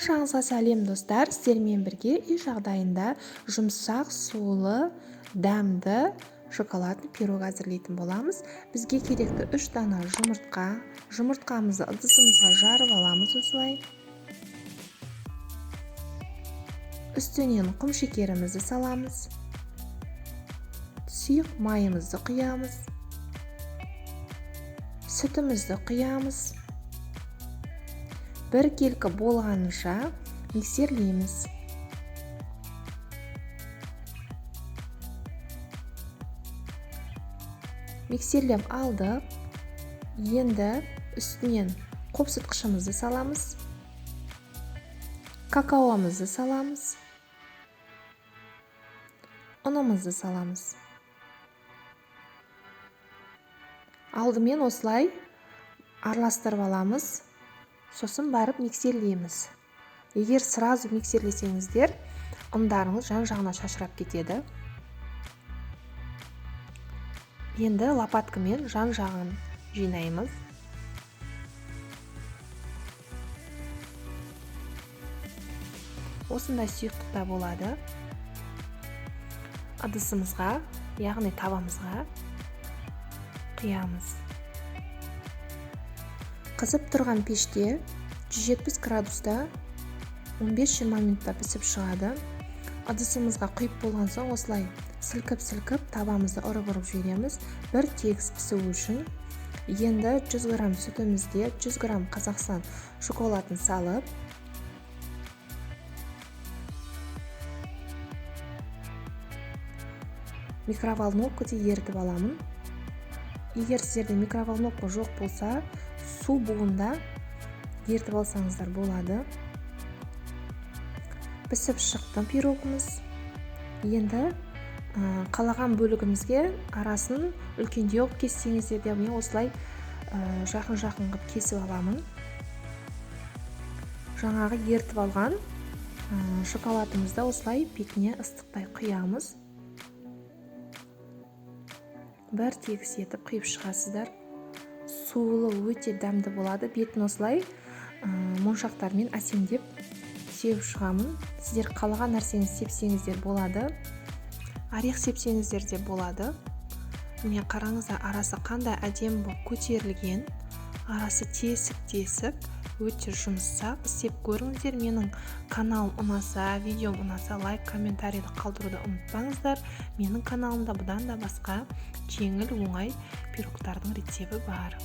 Баршаңызға сәлем достар, сіздермен бірге үй жағдайында жұмсақ, сулы, дәмді шоколадный пирог әзірлейтін боламыз. Бізге керекті 3 дана жұмыртқа. Жұмыртқамызды ыдысымызға жарып аламыз осылай. Үстінен құм шекерімізді саламыз. Сұйық майымызды құямыз. Сүтімізді құямыз. Бір келкі болғанынша миксерлейміз. Миксерлеп алдық. Енді үстінен қопсытқышымызды саламыз. Какаомызды саламыз. Ұнымызды саламыз. Алдымен осылай араластырып аламыз. Сосын барып миксерлейміз. Егер сразу миксерлесеңіздер, ұндарыңыз жан-жағына шашырап кетеді. Енді лопаткамен жан-жағын жинаймыз. Осындай сұйықтықта болады. Ыдысымызға, яғни табамызға құямыз. Қызып тұрған пеште 170 градуста 15-20 минутта пісіп шығады. Ыдысымызға құйып болған соң осылай сілкіп-сілкіп табамызды ұрып-ұрып жібереміз. Бір тегіс пісуі үшін. Енді 100 грамм сүтімізге 100 грамм Қазақстан шоколадын салып, микроволновкада ерітіп аламын. Егер сіздерде микроволновка жоқ болса, су буында ерітіп алсаңыздар болады. Пісіп шықты пирогымыз. Енді қалаған бөлігімізге арасын үлкендеу кессеңіздер де мен осылай жақын-жақын қылып кесіп аламын. Жаңағы ерітіп алған шоколадымызды осылай бетіне ыстықтай құямыз. Бір тегіс етіп құйып шығасыздар. Сулы, өте дәмді болады. Бетін осылай моншақтармен әсемдеп сеуіп шығамын. Сіздер қалаған нәрсеңіз сепсеңіздер болады. Орех сепсеңіздер де болады. Міне қараңыздар, арасы қандай әдемі болып көтерілген. Арасы тесік-тесік, өте жұмсақ. Істеп көріңіздер. Менің каналым ұнаса, видеом ұнаса, лайк, комментарийді қалдыруды ұмытпаңыздар. Менің каналымда бұдан да басқа жеңіл, оңай пирогтардың рецебі бар.